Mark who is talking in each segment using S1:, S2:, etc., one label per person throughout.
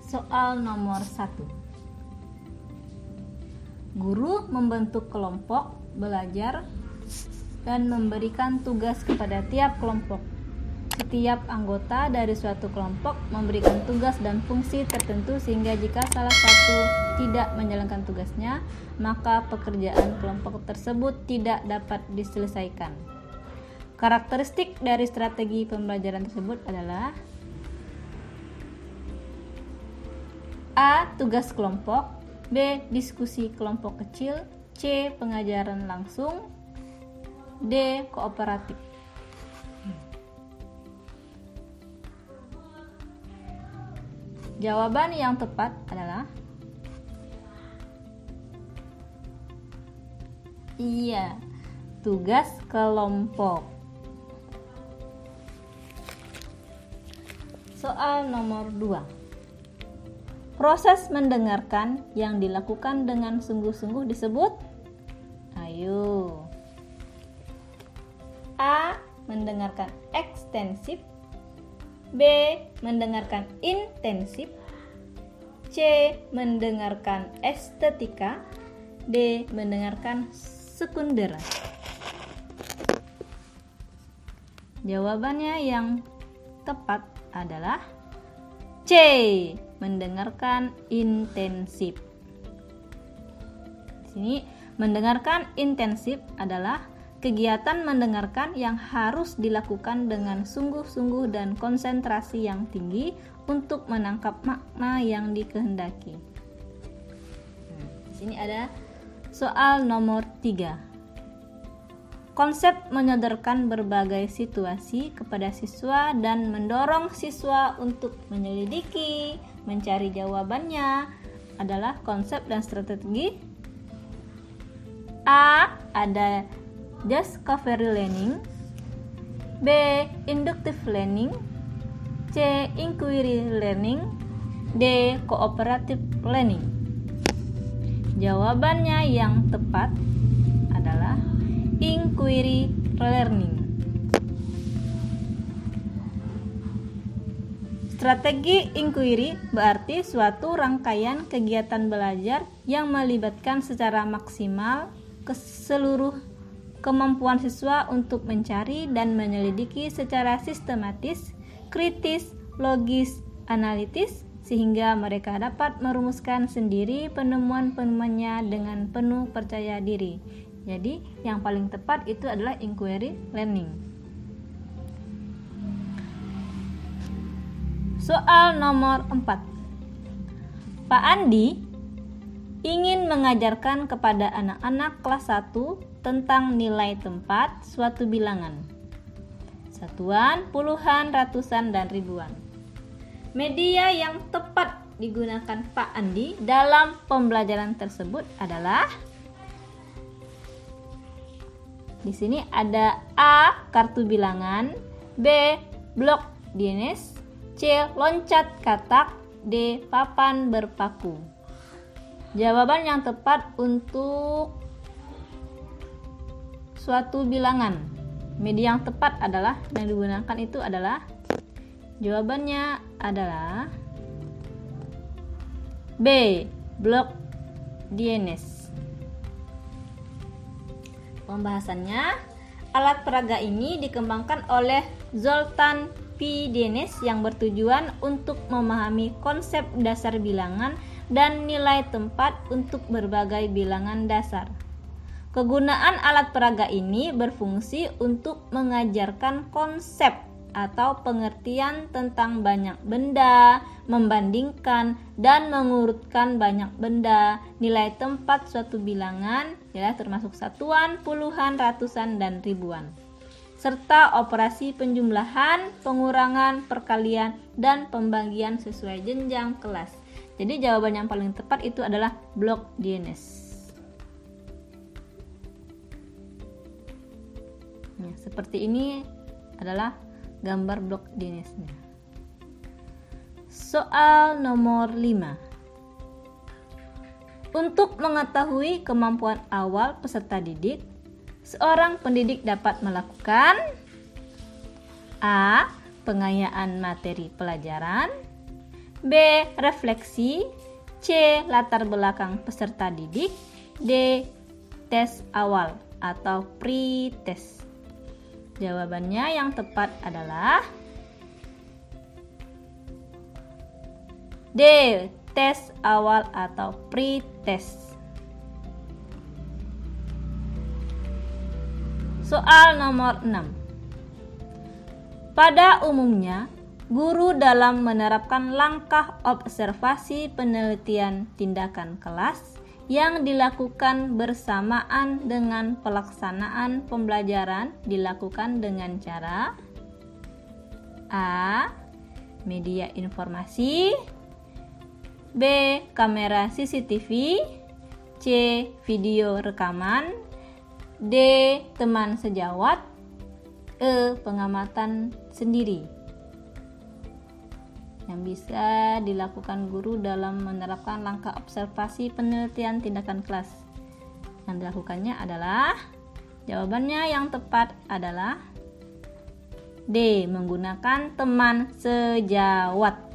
S1: Soal nomor 1. Guru membentuk kelompok belajar dan memberikan tugas kepada tiap kelompok. Setiap anggota dari suatu kelompok memberikan tugas dan fungsi tertentu sehingga jika salah satu tidak menjalankan tugasnya, maka pekerjaan kelompok tersebut tidak dapat diselesaikan. Karakteristik dari strategi pembelajaran tersebut adalah A. Tugas kelompok, B. Diskusi kelompok kecil, C. Pengajaran langsung, D. Kooperatif. Jawaban yang tepat adalah iya, tugas kelompok. Soal nomor 2. Proses mendengarkan yang dilakukan dengan sungguh-sungguh disebut? Ayo. A. Mendengarkan ekstensif, B. Mendengarkan intensif, C. Mendengarkan estetika, D. Mendengarkan sekunder. Jawabannya yang tepat adalah C. Mendengarkan intensif. Di sini mendengarkan intensif adalah kegiatan mendengarkan yang harus dilakukan dengan sungguh-sungguh dan konsentrasi yang tinggi untuk menangkap makna yang dikehendaki. Di sini ada soal nomor 3. Konsep menyodorkan berbagai situasi kepada siswa dan mendorong siswa untuk menyelidiki, mencari jawabannya adalah konsep dan strategi. A. Ada discovery learning, B. Inductive learning, C. Inquiry learning, D. Cooperative learning. Jawabannya yang tepat adalah inquiry learning. Strategi inquiry berarti suatu rangkaian kegiatan belajar yang melibatkan secara maksimal seluruh kemampuan siswa untuk mencari dan menyelidiki secara sistematis, kritis, logis, analitis, sehingga mereka dapat merumuskan sendiri penemuan-penemuannya dengan penuh percaya diri. Jadi, yang paling tepat itu adalah inquiry learning. Soal nomor 4. Pak Andi ingin mengajarkan kepada anak-anak kelas 1 tentang nilai tempat suatu bilangan. Satuan, puluhan, ratusan, dan ribuan. Media yang tepat digunakan Pak Andi dalam pembelajaran tersebut adalah di sini ada A. Kartu bilangan, B. Blok DNS, C. Loncat katak, D. Papan berpaku. Jawaban yang tepat untuk suatu bilangan, media yang tepat adalah yang digunakan itu adalah jawabannya adalah B. Blok DNS. Pembahasannya, alat peraga ini dikembangkan oleh Zoltan P. Dennis yang bertujuan untuk memahami konsep dasar bilangan dan nilai tempat untuk berbagai bilangan dasar. Kegunaan alat peraga ini berfungsi untuk mengajarkan konsep atau pengertian tentang banyak benda, membandingkan dan mengurutkan banyak benda, nilai tempat suatu bilangan, ya termasuk satuan, puluhan, ratusan, dan ribuan, serta operasi penjumlahan, pengurangan, perkalian, dan pembagian sesuai jenjang kelas. Jadi jawaban yang paling tepat itu adalah blok DNS. Nah, seperti ini adalah gambar blok DNS-nya. Soal nomor 5. Untuk mengetahui kemampuan awal peserta didik, seorang pendidik dapat melakukan A. Pengayaan materi pelajaran, B. Refleksi. C. Latar belakang peserta didik. D. Tes awal atau pre-test. Jawabannya yang tepat adalah D. Tes awal atau pre-test. Soal nomor 6. Pada umumnya, guru dalam menerapkan langkah observasi penelitian tindakan kelas yang dilakukan bersamaan dengan pelaksanaan pembelajaran dilakukan dengan cara A. Media informasi. B. Kamera CCTV. C. Video rekaman. D. Teman sejawat. E. Pengamatan sendiri. Yang bisa dilakukan guru dalam menerapkan langkah observasi penelitian tindakan kelas. Yang dilakukannya adalah, jawabannya yang tepat adalah D. Menggunakan teman sejawat.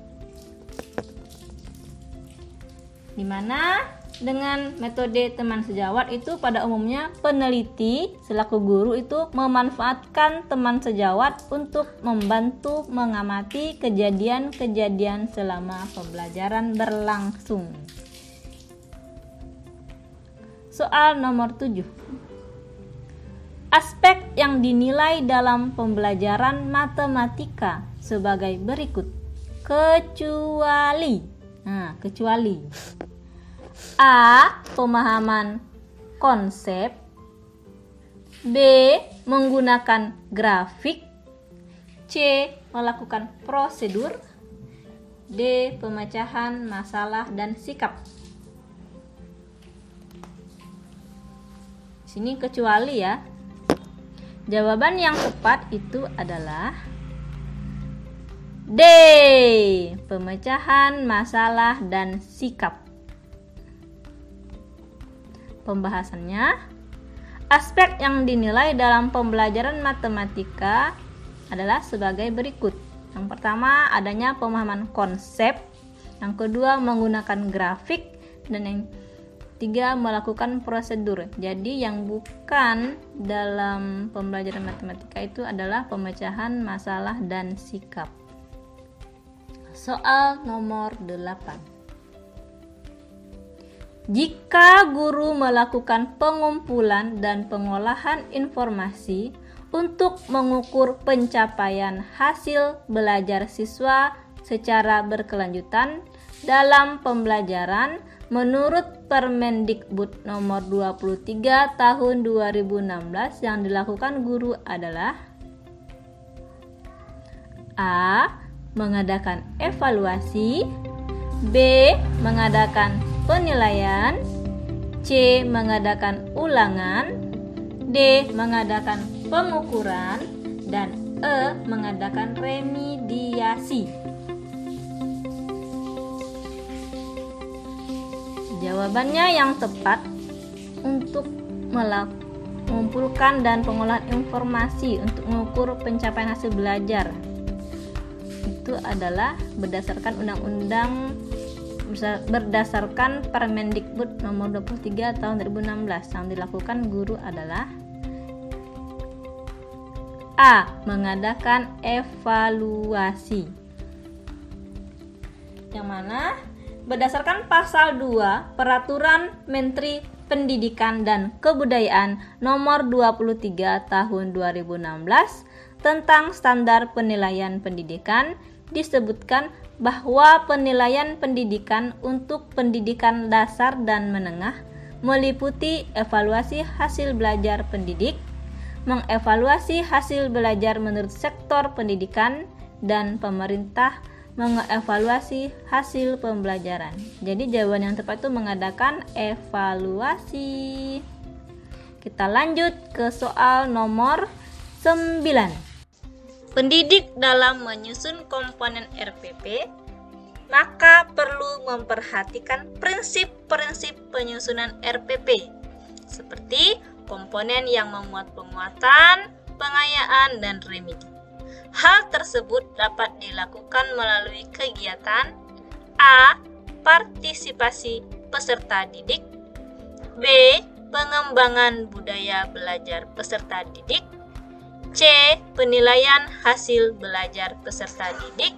S1: Dimana dengan metode teman sejawat itu pada umumnya peneliti selaku guru itu memanfaatkan teman sejawat untuk membantu mengamati kejadian-kejadian selama pembelajaran berlangsung. Soal nomor 7. Aspek yang dinilai dalam pembelajaran matematika sebagai berikut. Kecuali A. Pemahaman konsep. B. Menggunakan grafik. C. Melakukan prosedur. D. Pemecahan masalah dan sikap. Sini kecuali ya. Jawaban yang tepat itu adalah D. Pemecahan masalah dan sikap. Pembahasannya, aspek yang dinilai dalam pembelajaran matematika adalah sebagai berikut. Yang pertama, adanya pemahaman konsep. Yang kedua, menggunakan grafik. Dan yang tiga, melakukan prosedur. Jadi yang bukan dalam pembelajaran matematika itu adalah pemecahan masalah dan sikap. Soal nomor 8. Jika guru melakukan pengumpulan dan pengolahan informasi untuk mengukur pencapaian hasil belajar siswa secara berkelanjutan dalam pembelajaran menurut Permendikbud nomor 23 tahun 2016 yang dilakukan guru adalah A. Mengadakan evaluasi. B. Mengadakan penilaian. C. Mengadakan ulangan. D. Mengadakan pengukuran. Dan E. Mengadakan remediasi. Jawabannya yang tepat untuk mengumpulkan dan pengolahan informasi untuk mengukur pencapaian hasil belajar itu adalah berdasarkan Permendikbud nomor 23 tahun 2016 yang dilakukan guru adalah A. Mengadakan evaluasi. Yang mana berdasarkan pasal 2 Peraturan Menteri Pendidikan dan Kebudayaan nomor 23 tahun 2016 tentang standar penilaian pendidikan disebutkan bahwa penilaian pendidikan untuk pendidikan dasar dan menengah meliputi evaluasi hasil belajar pendidik, mengevaluasi hasil belajar menurut sektor pendidikan, dan pemerintah mengevaluasi hasil pembelajaran. Jadi jawaban yang tepat itu mengadakan evaluasi. Kita lanjut ke soal nomor 9. Pendidik dalam menyusun komponen RPP, maka perlu memperhatikan prinsip-prinsip penyusunan RPP, seperti komponen yang memuat penguatan, pengayaan, dan remedi. Hal tersebut dapat dilakukan melalui kegiatan A. Partisipasi peserta didik. B. Pengembangan budaya belajar peserta didik. C. Penilaian hasil belajar peserta didik.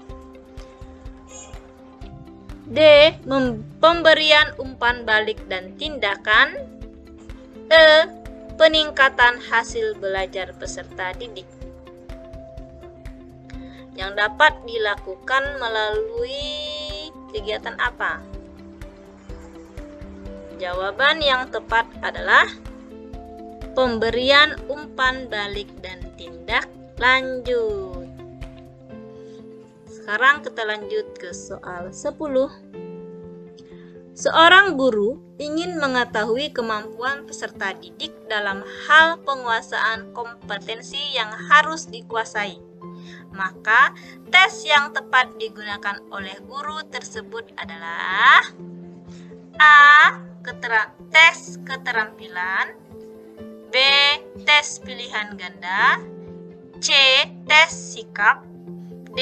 S1: D. Pemberian umpan balik dan tindakan. E. Peningkatan hasil belajar peserta didik. Yang dapat dilakukan melalui kegiatan apa? Jawaban yang tepat adalah pemberian umpan balik dan tindak lanjut. Sekarang kita lanjut ke soal 10. Seorang guru ingin mengetahui kemampuan peserta didik dalam hal penguasaan kompetensi yang harus dikuasai. Maka, tes yang tepat digunakan oleh guru tersebut adalah A. Tes keterampilan. B. Tes pilihan ganda. C. Tes sikap. D.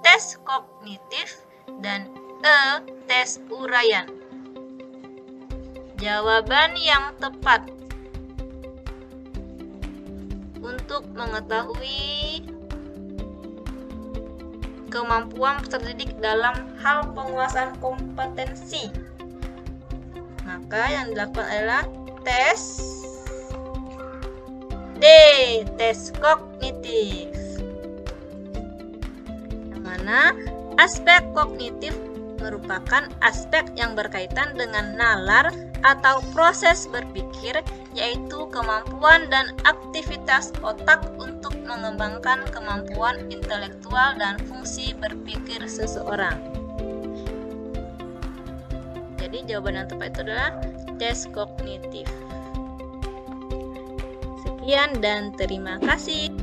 S1: Tes kognitif. Dan E. Tes uraian. Jawaban yang tepat untuk mengetahui kemampuan peserta didik dalam hal penguasaan kompetensi, maka yang dilakukan adalah tes D. Tes kognitif. Yang mana aspek kognitif merupakan aspek yang berkaitan dengan nalar atau proses berpikir, yaitu kemampuan dan aktivitas otak untuk mengembangkan kemampuan intelektual dan fungsi berpikir seseorang. Jadi jawaban yang tepat itu adalah tes kognitif. Sekian dan terima kasih.